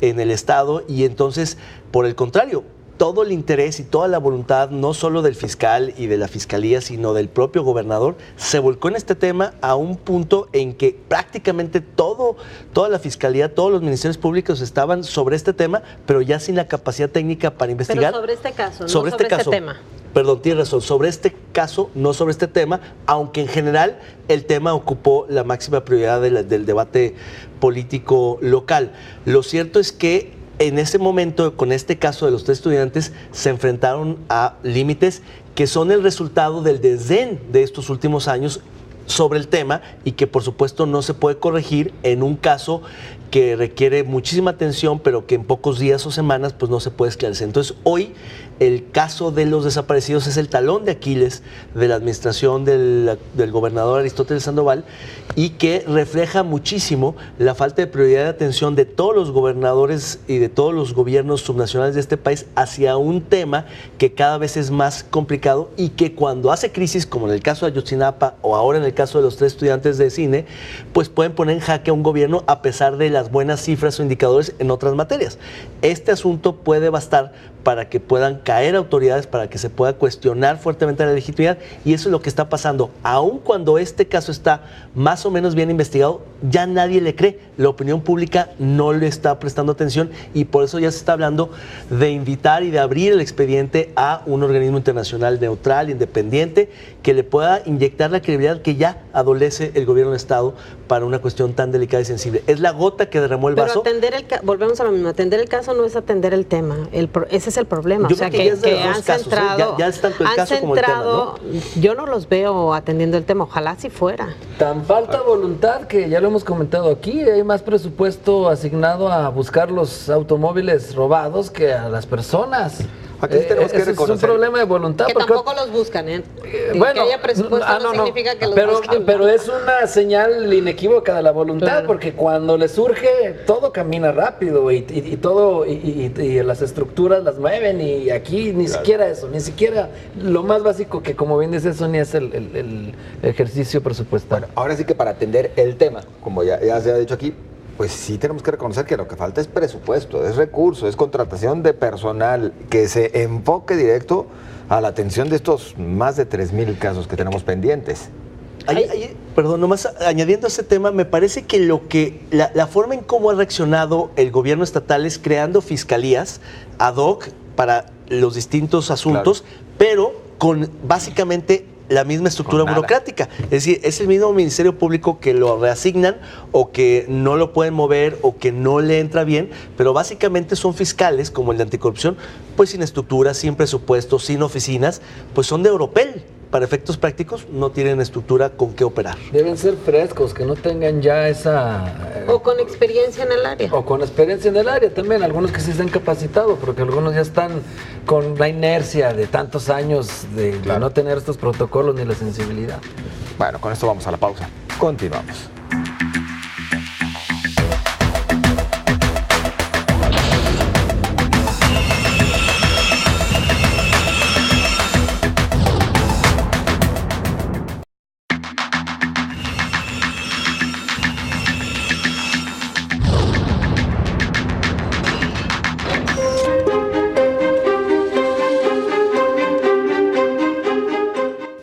en el Estado y entonces, por el contrario, todo el interés y toda la voluntad, no solo del fiscal y de la fiscalía, sino del propio gobernador, se volcó en este tema a un punto en que prácticamente toda la fiscalía, todos los ministerios públicos estaban sobre este tema, pero ya sin la capacidad técnica para investigar. Pero sobre este caso, no sobre este tema. Perdón, tienes razón, sobre este caso, no sobre este tema, aunque en general el tema ocupó la máxima prioridad del debate político local. Lo cierto es que en ese momento, con este caso de los 3 estudiantes, se enfrentaron a límites que son el resultado del desdén de estos últimos años sobre el tema y que por supuesto no se puede corregir en un caso que requiere muchísima atención, pero que en pocos días o semanas pues no se puede esclarecer. Entonces hoy el caso de los desaparecidos es el talón de Aquiles de la administración del gobernador Aristóteles Sandoval y que refleja muchísimo la falta de prioridad de atención de todos los gobernadores y de todos los gobiernos subnacionales de este país hacia un tema que cada vez es más complicado y que cuando hace crisis, como en el caso de Ayotzinapa o ahora en el caso de los 3 estudiantes de cine, pues pueden poner en jaque a un gobierno a pesar de las buenas cifras o indicadores en otras materias. Este asunto puede bastar para que puedan caer autoridades, para que se pueda cuestionar fuertemente la legitimidad, y eso es lo que está pasando. Aun cuando este caso está más o menos bien investigado, ya nadie le cree. La opinión pública no le está prestando atención y por eso ya se está hablando de invitar y de abrir el expediente a un organismo internacional neutral, independiente, que le pueda inyectar la credibilidad que ya adolece el gobierno del Estado para una cuestión tan delicada y sensible. Es la gota que derramó el vaso. Pero volvemos a lo mismo, atender el caso no es atender el tema. Ese es el problema. Yo o sea, creo que ya es de los dos casos, centrado, ya es tanto el caso como el tema, ¿no? Yo no los veo atendiendo el tema, ojalá si fuera. Tan falta voluntad que ya lo hemos comentado aquí, hay más presupuesto asignado a buscar los automóviles robados que a las personas. Aquí tenemos que reconocer. Es un problema de voluntad. Que tampoco los buscan, ¿eh? Bueno, que haya presupuesto no significa que los busquen. Pero es una señal inequívoca de la voluntad, claro. Porque cuando le surge, todo camina rápido y todo, y las estructuras las mueven, y aquí ni siquiera eso, ni siquiera lo más básico que, como bien dice Sonia, es el ejercicio presupuestario. Bueno, ahora sí que para atender el tema, como ya se ha dicho aquí, pues sí tenemos que reconocer que lo que falta es presupuesto, es recurso, es contratación de personal que se enfoque directo a la atención de estos más de 3,000 casos que tenemos pendientes. Perdón, nomás añadiendo a ese tema, me parece que la forma en cómo ha reaccionado el gobierno estatal es creando fiscalías ad hoc para los distintos asuntos, claro, pero con básicamente la misma estructura burocrática. Es decir, es el mismo Ministerio Público que lo reasignan o que no lo pueden mover o que no le entra bien, pero básicamente son fiscales, como el de anticorrupción, pues sin estructura, sin presupuesto, sin oficinas, pues son de Europel. Para efectos prácticos no tienen estructura con qué operar. Deben ser frescos, que no tengan ya esa... o con experiencia en el área. O con experiencia en el área también, algunos que sí están capacitados, porque algunos ya están con la inercia de tantos años de no tener estos protocolos ni la sensibilidad. Bueno, con esto vamos a la pausa. Continuamos.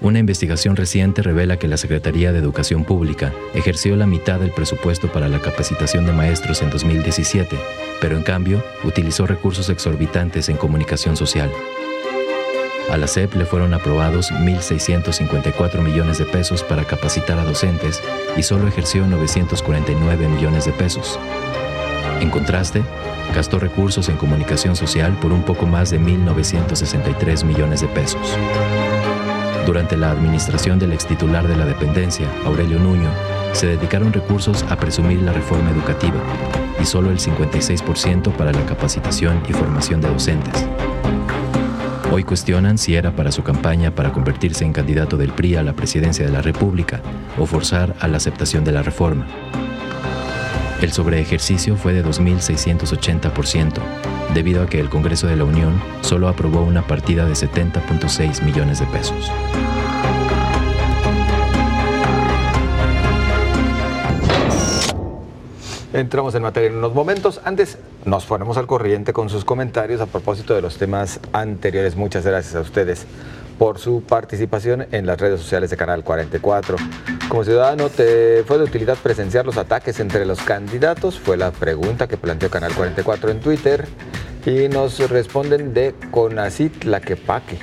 Una investigación reciente revela que la Secretaría de Educación Pública ejerció la mitad del presupuesto para la capacitación de maestros en 2017, pero en cambio utilizó recursos exorbitantes en comunicación social. A la SEP le fueron aprobados 1.654 millones de pesos para capacitar a docentes y solo ejerció 949 millones de pesos. En contraste, gastó recursos en comunicación social por un poco más de 1.963 millones de pesos. Durante la administración del extitular de la dependencia, Aurelio Nuño, se dedicaron recursos a presumir la reforma educativa y solo el 56% para la capacitación y formación de docentes. Hoy cuestionan si era para su campaña para convertirse en candidato del PRI a la presidencia de la República o forzar a la aceptación de la reforma. El sobreejercicio fue de 2.680%, debido a que el Congreso de la Unión solo aprobó una partida de 70.6 millones de pesos. Entramos en materia en unos momentos. Antes nos ponemos al corriente con sus comentarios a propósito de los temas anteriores. Muchas gracias a ustedes por su participación en las redes sociales de Canal 44. Como ciudadano, ¿te fue de utilidad presenciar los ataques entre los candidatos? Fue la pregunta que planteó Canal 44 en Twitter. Y nos responden de Conacit Tlaquepaque.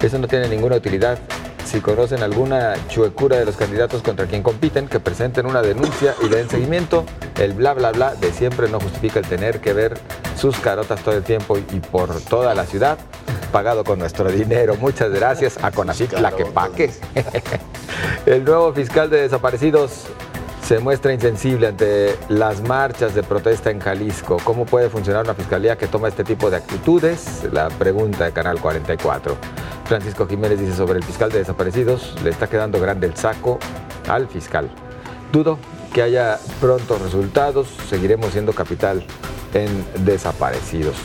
Eso no tiene ninguna utilidad. Si conocen alguna chuecura de los candidatos contra quien compiten, que presenten una denuncia y le den seguimiento. El bla bla bla de siempre no justifica el tener que ver sus carotas todo el tiempo y por toda la ciudad, pagado con nuestro dinero. Muchas gracias a Conacit Tlaquepaque. El nuevo fiscal de desaparecidos se muestra insensible ante las marchas de protesta en Jalisco. ¿Cómo puede funcionar una fiscalía que toma este tipo de actitudes? La pregunta de Canal 44. Francisco Jiménez dice sobre el fiscal de desaparecidos, le está quedando grande el saco al fiscal. Dudo que haya prontos resultados, seguiremos siendo capital en desaparecidos.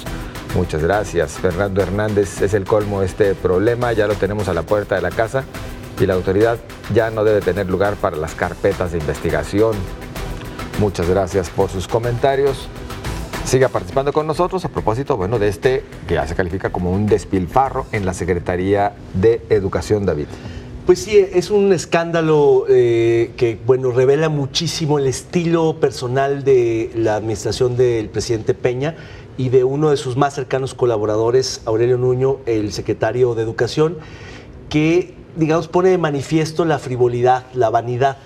Muchas gracias. Fernando Hernández, es el colmo este problema, ya lo tenemos a la puerta de la casa y la autoridad ya no debe tener lugar para las carpetas de investigación. Muchas gracias por sus comentarios. Siga participando con nosotros a propósito, bueno, de este que ya se califica como un despilfarro en la Secretaría de Educación, David. Pues sí, es un escándalo que, bueno, revela muchísimo el estilo personal de la administración del presidente Peña y de uno de sus más cercanos colaboradores, Aurelio Nuño, el secretario de Educación, que, digamos, pone de manifiesto la frivolidad, la vanidad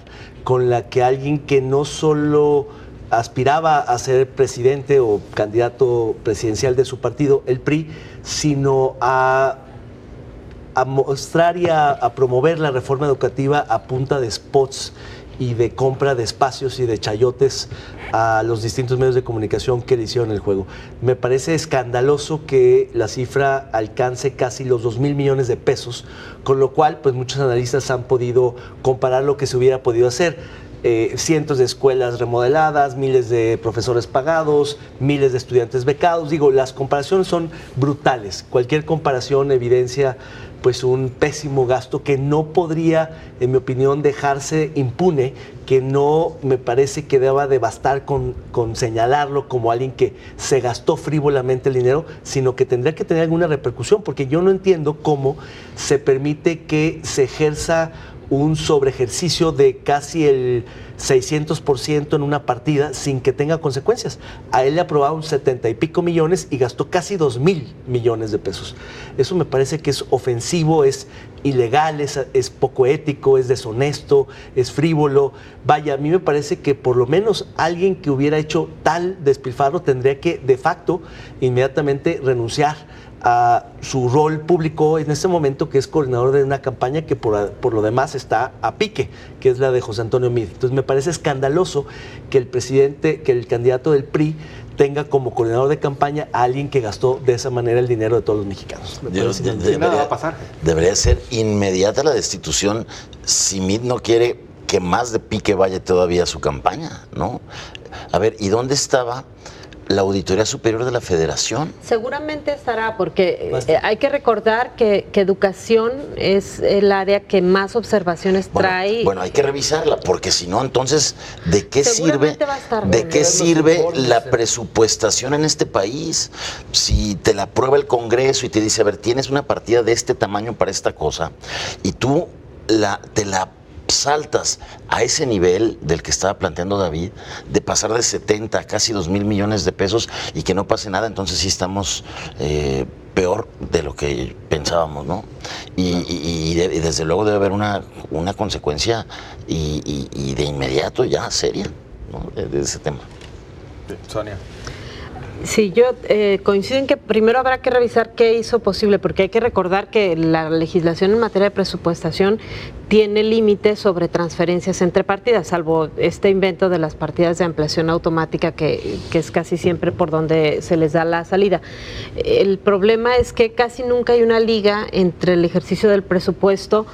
con la que alguien que no solo aspiraba a ser presidente o candidato presidencial de su partido, el PRI, sino a mostrar y a promover la reforma educativa a punta de spots y de compra de espacios y de chayotes a los distintos medios de comunicación que le hicieron el juego. Me parece escandaloso que la cifra alcance casi los 2,000 millones de pesos, con lo cual pues muchos analistas han podido comparar lo que se hubiera podido hacer. Cientos de escuelas remodeladas, miles de profesores pagados, miles de estudiantes becados. Digo, las comparaciones son brutales. Cualquier comparación evidencia pues un pésimo gasto que no podría, en mi opinión, dejarse impune, que no me parece que deba de bastar con señalarlo como alguien que se gastó frívolamente el dinero, sino que tendría que tener alguna repercusión, porque yo no entiendo cómo se permite que se ejerza un sobreejercicio de casi el 600% en una partida sin que tenga consecuencias. A él le aprobaron 70 y pico millones y gastó casi 2,000 millones de pesos. Eso me parece que es ofensivo, es ilegal, es poco ético, es deshonesto, es frívolo. Vaya, a mí me parece que por lo menos alguien que hubiera hecho tal despilfarro tendría que, de facto, inmediatamente renunciar a su rol público en este momento, que es coordinador de una campaña que por lo demás está a pique, que es la de José Antonio Meade. Entonces me parece escandaloso que el candidato del PRI tenga como coordinador de campaña a alguien que gastó de esa manera el dinero de todos los mexicanos. Nada va a pasar. Debería ser inmediata la destitución si Meade no quiere que más de pique vaya todavía a su campaña, ¿no? A ver, ¿y dónde estaba la Auditoría Superior de la Federación? Seguramente estará, porque hay que recordar que educación es el área que más observaciones trae. Bueno, hay que revisarla, porque si no, entonces, ¿de qué sirve la presupuestación en este país? Si te la aprueba el Congreso y te dice, a ver, tienes una partida de este tamaño para esta cosa, y tú te la saltas a ese nivel del que estaba planteando David, de pasar de 70 a casi 2,000 millones de pesos y que no pase nada, entonces sí estamos peor de lo que pensábamos, ¿no? Y desde luego debe haber una consecuencia y de inmediato ya seria, ¿no? de ese tema. Sonia. Sí, yo coincido en que primero habrá que revisar qué hizo posible, porque hay que recordar que la legislación en materia de presupuestación tiene límites sobre transferencias entre partidas, salvo este invento de las partidas de ampliación automática que es casi siempre por donde se les da la salida. El problema es que casi nunca hay una liga entre el ejercicio del presupuesto,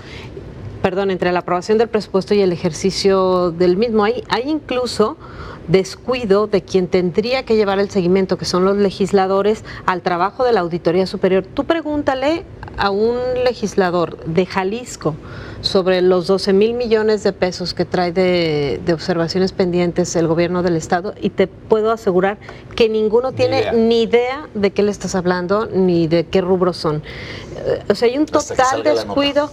entre la aprobación del presupuesto y el ejercicio del mismo. Hay incluso descuido de quien tendría que llevar el seguimiento, que son los legisladores, al trabajo de la Auditoría Superior. Tú pregúntale a un legislador de Jalisco sobre los 12,000 millones de pesos que trae de observaciones pendientes el gobierno del estado y te puedo asegurar que ninguno tiene ni idea de qué le estás hablando ni de qué rubros son. O sea, hay un total descuido.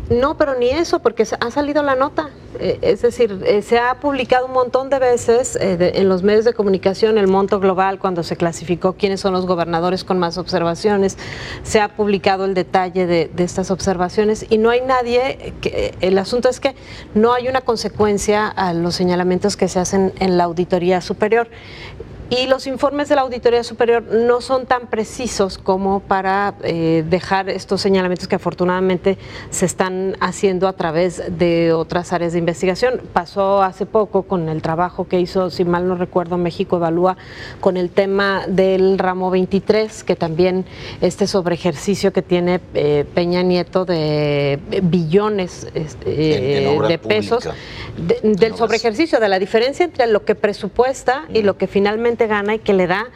No, pero ni eso, porque ha salido la nota. Es decir, se ha publicado un montón de veces en los medios de comunicación el monto global cuando se clasificó quiénes son los gobernadores con más observaciones. Se ha publicado el detalle de estas observaciones y no hay nadie. El asunto es que no hay una consecuencia a los señalamientos que se hacen en la Auditoría Superior. Y los informes de la Auditoría Superior no son tan precisos como para dejar estos señalamientos que afortunadamente se están haciendo a través de otras áreas de investigación. Pasó hace poco con el trabajo que hizo, si mal no recuerdo, México Evalúa con el tema del ramo 23, que también este sobreejercicio que tiene Peña Nieto de billones de pesos, del sobreejercicio, de la diferencia entre lo que presupuesta y lo que finalmente gana y que le da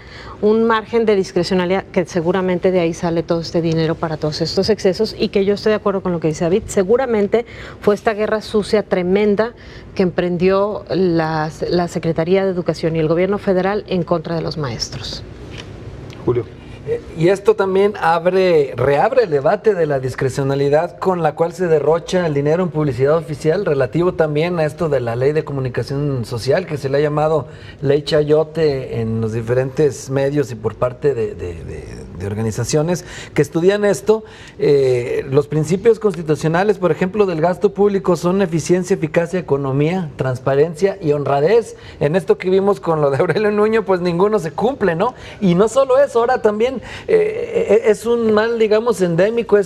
un margen de discrecionalidad, que seguramente de ahí sale todo este dinero para todos estos excesos, y que yo estoy de acuerdo con lo que dice David, seguramente fue esta guerra sucia tremenda que emprendió la Secretaría de Educación y el gobierno federal en contra de los maestros. Julio. Y esto también reabre el debate de la discrecionalidad con la cual se derrocha el dinero en publicidad oficial, relativo también a esto de la ley de comunicación social, que se le ha llamado ley Chayote en los diferentes medios y por parte de organizaciones que estudian esto. Los principios constitucionales, por ejemplo, del gasto público son eficiencia, eficacia, economía, transparencia y honradez. En esto que vimos con lo de Aurelio Nuño, pues ninguno se cumple, ¿no? Y no solo eso, ahora también es un mal, digamos, endémico,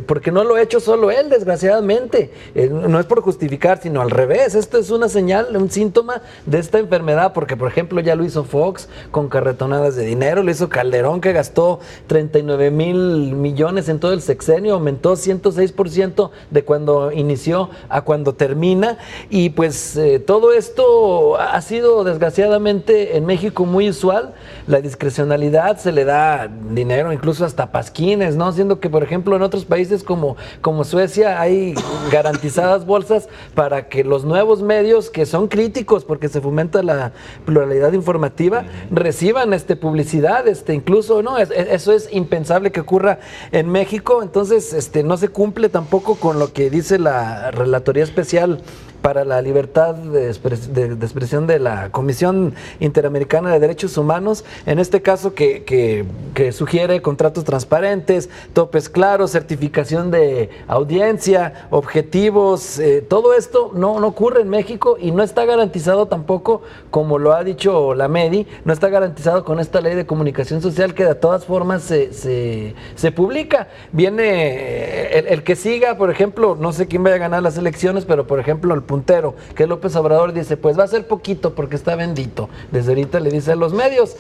porque no lo ha hecho solo él, desgraciadamente. No es por justificar, sino al revés. Esto es una señal, un síntoma de esta enfermedad, porque, por ejemplo, ya lo hizo Fox con carretonadas de dinero, lo hizo Calderón, que gastó 39,000 millones en todo el sexenio, aumentó 106% de cuando inició a cuando termina, y pues todo esto ha sido, desgraciadamente, en México muy usual. La discrecionalidad, se le da dinero, incluso hasta pasquines, ¿no? Siendo que, por ejemplo, en otros países como Suecia hay garantizadas bolsas para que los nuevos medios, que son críticos porque se fomenta la pluralidad informativa, reciban publicidad, incluso, ¿no? Eso es impensable que ocurra en México. Entonces, no se cumple tampoco con lo que dice la Relatoría Especial para la Libertad de Expresión de la Comisión Interamericana de Derechos Humanos, en este caso que sugiere contratos transparentes, topes claros, certificación de audiencia, objetivos. Todo esto no ocurre en México y no está garantizado tampoco, como lo ha dicho la MEDI, no está garantizado con esta ley de comunicación social que de todas formas se publica. Viene el que siga, por ejemplo, no sé quién vaya a ganar las elecciones, pero por ejemplo el puntero, que es López Obrador, dice, pues va a ser poquito porque está bendito. Desde ahorita le dice a los medios.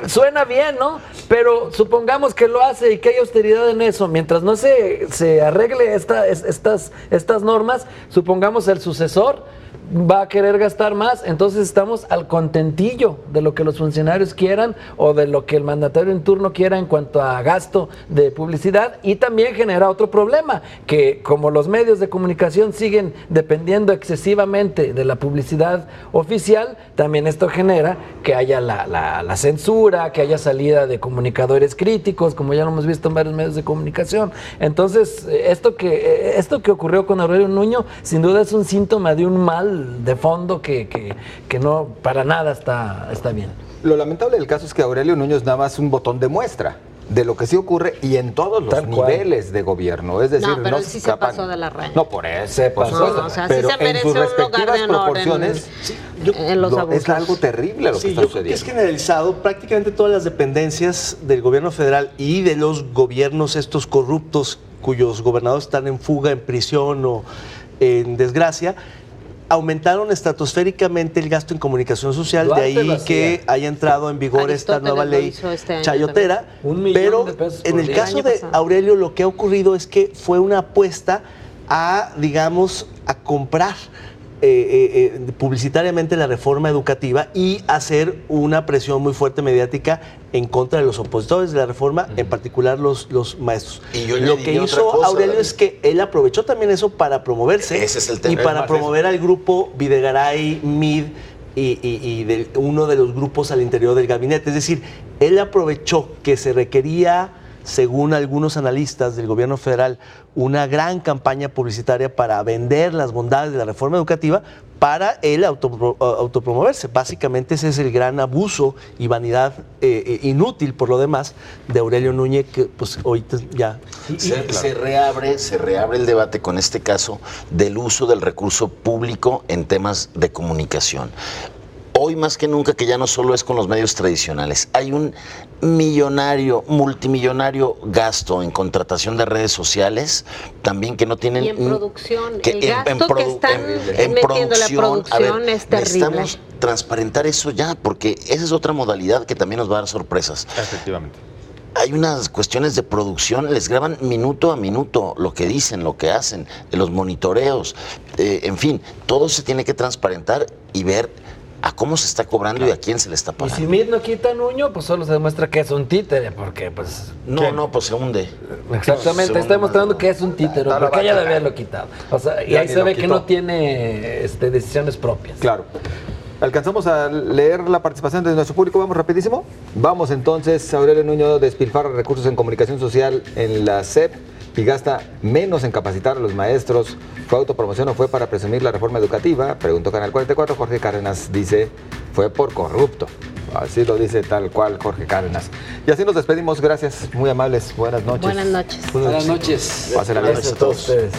Suena bien, ¿no? Pero supongamos que lo hace y que hay austeridad en eso. Mientras no se arregle estas normas, supongamos el sucesor va a querer gastar más, entonces estamos al contentillo de lo que los funcionarios quieran o de lo que el mandatario en turno quiera en cuanto a gasto de publicidad, y también genera otro problema, que como los medios de comunicación siguen dependiendo excesivamente de la publicidad oficial, también esto genera que haya la censura, que haya salida de comunicadores críticos, como ya lo hemos visto en varios medios de comunicación. Entonces, esto que ocurrió con Aurelio Nuño, sin duda es un síntoma de un mal de fondo que no para nada está bien. Lo lamentable del caso es que Aurelio Nuño es nada más un botón de muestra de lo que sí ocurre y en todos los niveles de gobierno. Es decir, pero él sí se pasó de la raya. No, por eso, por supuesto. No, o sea, pero sí se en sus merece un lugar respectivas de honor proporciones, en los abusos. es algo terrible lo que está yo creo que sucediendo. es generalizado. Prácticamente todas las dependencias del gobierno federal y de los gobiernos estos corruptos cuyos gobernadores están en fuga, en prisión o en desgracia, aumentaron estratosféricamente el gasto en comunicación social, de ahí que haya entrado en vigor esta nueva ley chayotera. Pero en el caso de Aurelio, lo que ha ocurrido es que fue una apuesta a, digamos, a comprar publicitariamente la reforma educativa y hacer una presión muy fuerte mediática en contra de los opositores de la reforma, en particular los maestros. Y yo lo que hizo Aurelio es que él aprovechó también eso para promoverse. Ese es el tema. Y para promover al grupo Videgaray, Mid y de uno de los grupos al interior del gabinete. Es decir, él aprovechó que se requería, según algunos analistas del gobierno federal, una gran campaña publicitaria para vender las bondades de la reforma educativa para él autopromoverse. Básicamente ese es el gran abuso y vanidad inútil, por lo demás, de Aurelio Núñez, que pues ahorita ya... Se reabre el debate con este caso del uso del recurso público en temas de comunicación. Hoy más que nunca, que ya no solo es con los medios tradicionales, hay un multimillonario gasto en contratación de redes sociales, también que no tienen... Y en producción, el gasto que están metiendo la producción es terrible. Necesitamos transparentar eso ya, porque esa es otra modalidad que también nos va a dar sorpresas. Efectivamente. Hay unas cuestiones de producción, les graban minuto a minuto lo que dicen, lo que hacen, los monitoreos, en fin, todo se tiene que transparentar y ver a cómo se está cobrando y a quién se le está pagando. Y si Mid no quita a Nuño, pues solo se demuestra que es un títere, porque pues... No, pues se hunde. Exactamente, está demostrando que es un títere, porque ella debe haberlo quitado. O sea, y ahí se ve que no tiene decisiones propias. Claro. ¿Alcanzamos a leer la participación de nuestro público? Vamos rapidísimo. Vamos entonces. Aurelio Nuño despilfarra recursos en comunicación social en la SEP y gasta menos en capacitar a los maestros. ¿Fue autopromoción o fue para presumir la reforma educativa? Preguntó Canal 44. Jorge Cárdenas dice, fue por corrupto. Así lo dice tal cual Jorge Cárdenas. Y así nos despedimos. Gracias, muy amables. Buenas noches. Buenas noches. Buenas noches. Pásenla bien. Gracias a todos ustedes.